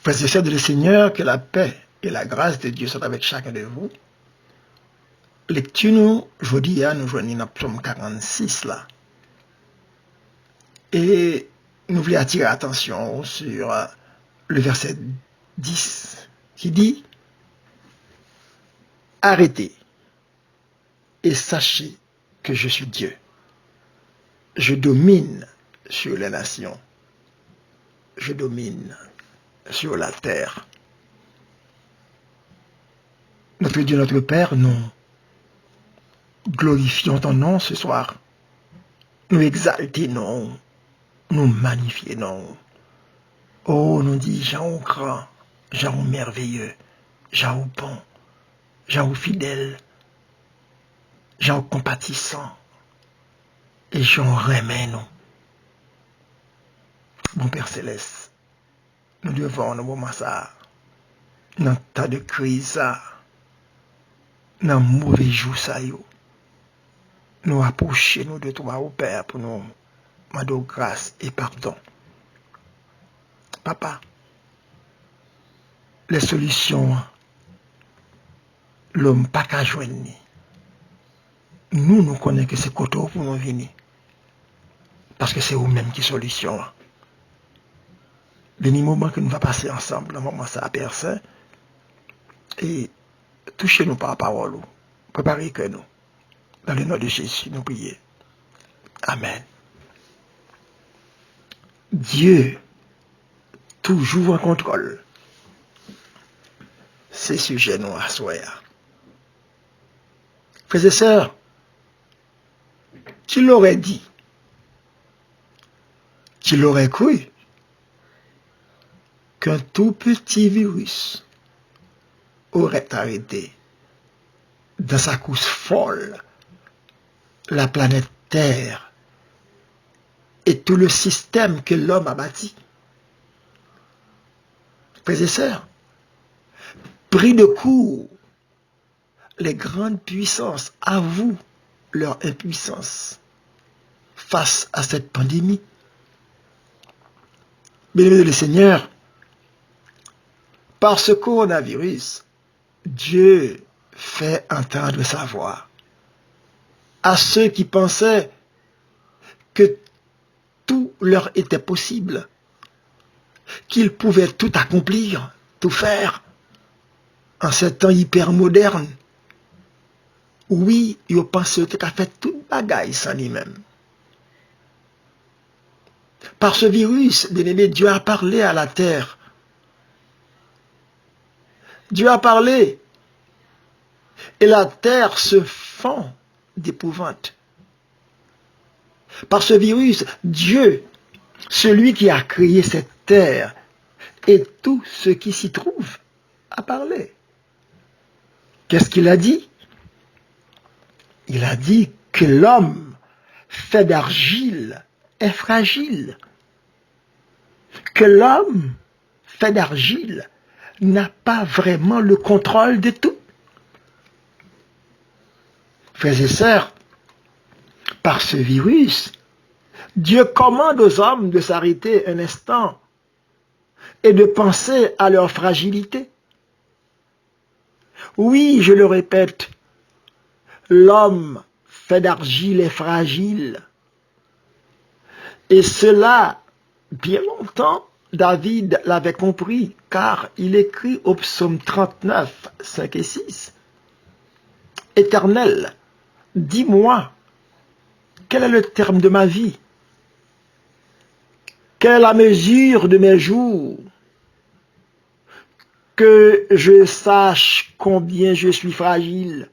Frères et sœurs de le Seigneur, que la paix et la grâce de Dieu soient avec chacun de vous. Lecture nous, aujourd'hui, nous joignons dans Psaume 46 là. Et nous voulons attirer l'attention sur le verset 10 qui dit: arrêtez et sachez que je suis Dieu. Je domine sur les nations. Je domine sur la terre. Notre Dieu, notre Père, nous glorifions ton nom ce soir. Nous exaltons, nous magnifions. Oh, nous dit Jean grand, Jean merveilleux, Jean bon, Jean fidèle, Jean compatissant et Jean remet nous. Bon Père Céleste, nous devons dans moment ça, dans tas de crise ça, dans mauvais jour ça yo, nous approcher nous de toi au Père pour nous demander grâce et pardon. Papa, les solutions, l'homme pas qu'à joindre. Nous connaissons que c'est côté pour nous venir. Parce que c'est vous-même qui solution. Les moments que nous allons passer ensemble, le moment ça à personne, et touchez-nous par la parole. Préparez que nous. Dans le nom de Jésus, nous prions. Amen. Dieu, toujours en contrôle. C'est sujet nous à soi. Frères et sœurs, tu l'aurais dit, tu l'aurais cru, qu'un tout petit virus aurait arrêté dans sa course folle la planète Terre et tout le système que l'homme a bâti. Frères et sœurs, pris de court, les grandes puissances avouent leur impuissance face à cette pandémie. Bien-aimés le Seigneur, par ce coronavirus, Dieu fait entendre sa voix à ceux qui pensaient que tout leur était possible, qu'ils pouvaient tout accomplir, tout faire en ces temps hyper modernes. Oui, ils pensaient qu'ils avaient fait toute bagaille sans lui-même. Par ce virus, bien-aimé, Dieu a parlé à la terre. Dieu a parlé et la terre se fend d'épouvante. Par ce virus, Dieu, celui qui a créé cette terre et tout ce qui s'y trouve, a parlé. Qu'est-ce qu'il a dit? Il a dit que l'homme fait d'argile est fragile. Que l'homme fait d'argile n'a pas vraiment le contrôle de tout. Frères et sœurs, par ce virus, Dieu commande aux hommes de s'arrêter un instant et de penser à leur fragilité. Oui, je le répète, l'homme fait d'argile est fragile. Et cela, bien longtemps, David l'avait compris, car il écrit au psaume 39, 5 et 6. Éternel, dis-moi, quel est le terme de ma vie? Quelle est la mesure de mes jours? Que je sache combien je suis fragile.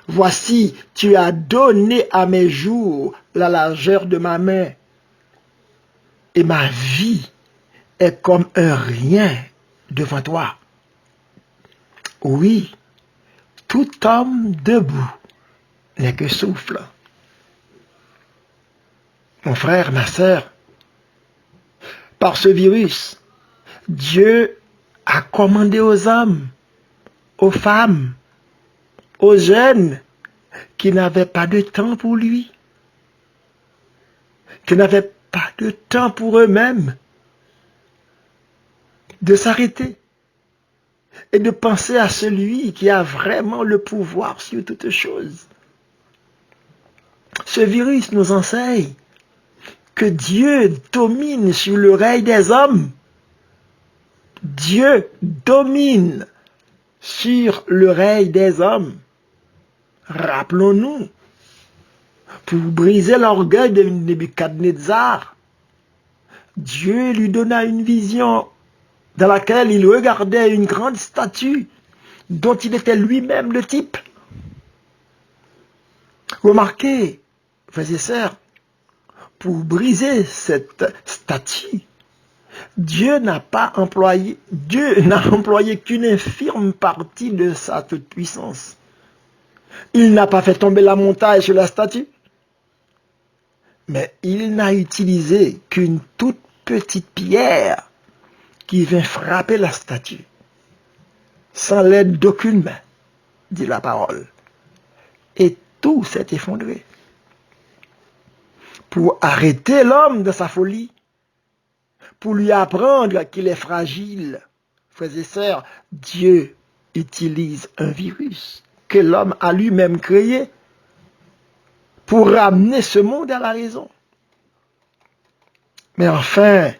Voici, tu as donné à mes jours la largeur de ma main, et ma vie est comme un rien devant toi. Oui, tout homme debout n'est que souffle. Mon frère, ma sœur, par ce virus, Dieu a commandé aux hommes, aux femmes, aux jeunes qui n'avaient pas de temps pour lui, qui n'avaient pas de temps pour eux-mêmes, de s'arrêter et de penser à celui qui a vraiment le pouvoir sur toutes choses. Ce virus nous enseigne que Dieu domine sur l'oreille des hommes. Dieu domine sur l'oreille des hommes. Rappelons-nous, pour briser l'orgueil de Nebuchadnezzar, Dieu lui donna une vision dans laquelle il regardait une grande statue dont il était lui-même le type. Remarquez, frères et sœurs, pour briser cette statue, Dieu n'a employé qu'une infime partie de sa toute-puissance. Il n'a pas fait tomber la montagne sur la statue, mais il n'a utilisé qu'une toute petite pierre qui vint frapper la statue, sans l'aide d'aucune main, dit la parole. Et tout s'est effondré. Pour arrêter l'homme de sa folie, pour lui apprendre qu'il est fragile, frères et sœurs, Dieu utilise un virus que l'homme a lui-même créé pour ramener ce monde à la raison. Mais enfin,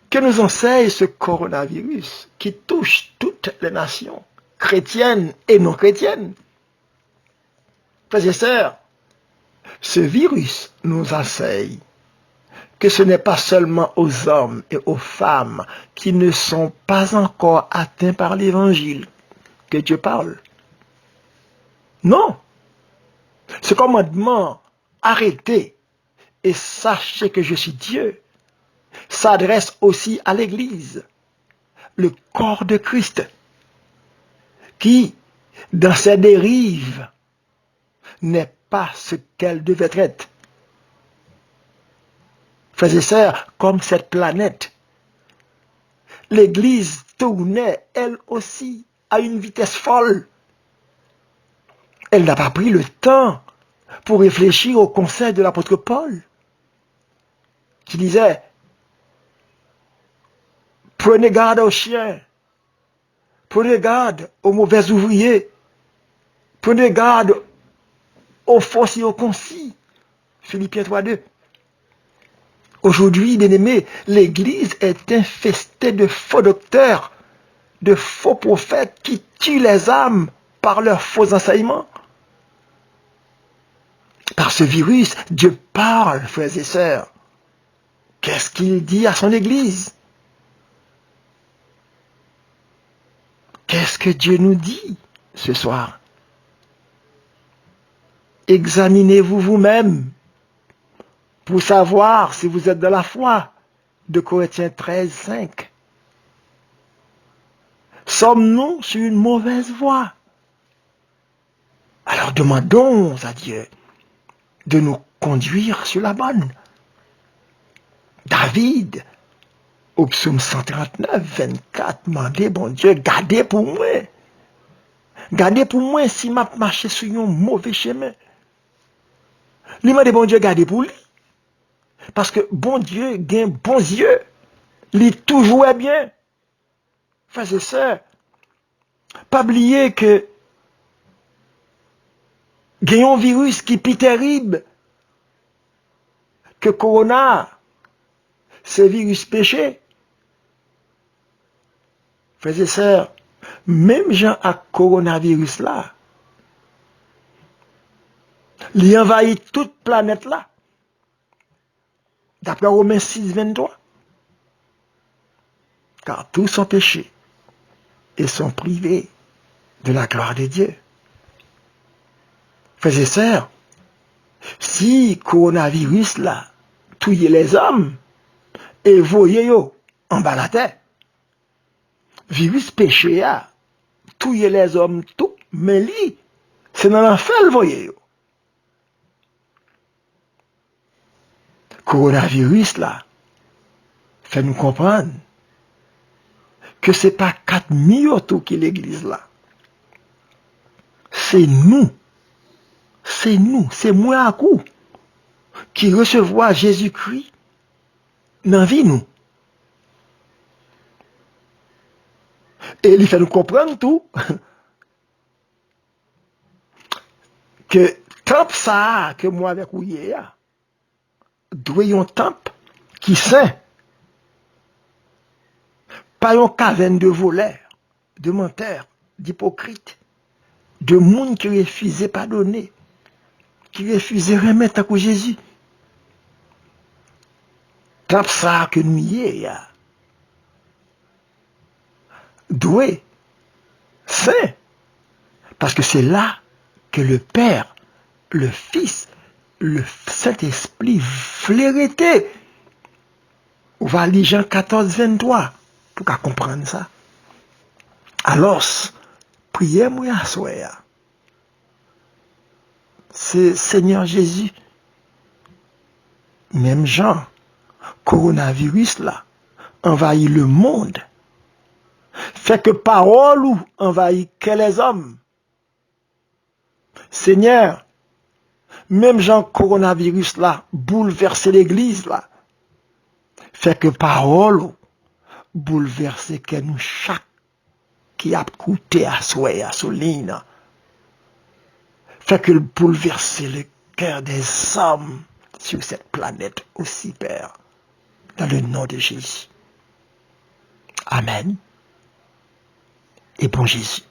que nous enseigne ce coronavirus qui touche toutes les nations, chrétiennes et non chrétiennes? Frères et sœurs, ce virus nous enseigne que ce n'est pas seulement aux hommes et aux femmes qui ne sont pas encore atteints par l'évangile que Dieu parle. Non. Ce commandement, arrêtez et sachez que je suis Dieu, s'adresse aussi à l'Église, le corps de Christ, qui, dans ses dérives, n'est pas ce qu'elle devait être. Frères et sœurs, comme cette planète, l'Église tournait, elle aussi, à une vitesse folle. Elle n'a pas pris le temps pour réfléchir au conseil de l'apôtre Paul, qui disait, prenez garde aux chiens, prenez garde aux mauvais ouvriers, prenez garde aux fausses et aux concis. Philippiens 3:2. Aujourd'hui, bien-aimés, l'Église est infestée de faux docteurs, de faux prophètes qui tuent les âmes par leurs faux enseignements. Par ce virus, Dieu parle, frères et sœurs. Qu'est-ce qu'il dit à son Église? Qu'est-ce que Dieu nous dit ce soir? Examinez-vous vous-même pour savoir si vous êtes de la foi. De Corinthiens 13:5. Sommes-nous sur une mauvaise voie? Alors demandons à Dieu de nous conduire sur la bonne. David, au psaume 139:24, demandait, bon Dieu, gardez pour moi. Gardez pour moi si m'a marché sur un mauvais chemin. Lui m'a dit, bon Dieu, gardez pour lui. Parce que bon Dieu gagne bons yeux. Il toujours est bien. Frères et sœurs, pas oublier que il y a un virus qui est plus terrible que Corona. C'est virus péché. Frères et sœurs, même gens à coronavirus là, il envahit toute planète là. D'après Romains 6:23. Car tous sont péchés et sont privés de la gloire de Dieu. Frères et sœurs, si coronavirus là, touille les hommes, et voyez yo en bas la terre, virus péché a, touille les hommes tout, mais lui, c'est dans l'enfer le voyez yo. Coronavirus là, fait nous comprendre que c'est pas 4 tout qui l'église là. C'est nous, c'est moi à coup qui recevons Jésus-Christ dans la vie nous. Et il fait nous comprendre tout. Que temple ça que moi avec vous hier, doit un temple qui saint, pas une caverne de voleurs, de menteurs, d'hypocrites, de monde qui refusait pardonner, qui refusait remettre à Jésus. Temple ça que nous hier, doit saint, parce que c'est là que le Père, le Fils, le Saint-Esprit flaireté. On va lire Jean 14, 23 pour qu'à comprendre ça. Alors, priez-moi à soir. C'est Seigneur Jésus. Même Jean, coronavirus là, envahit le monde. Fait que parole ou envahit que les hommes. Seigneur, même Jean, coronavirus là, bouleverse l'église là. Fait que parole ou bouleverse que nous chaque qui a coûté à soi, à souligne. Fait que bouleverser le cœur des hommes sur cette planète aussi, Père, dans le nom de Jésus. Amen. Et bon Jésus.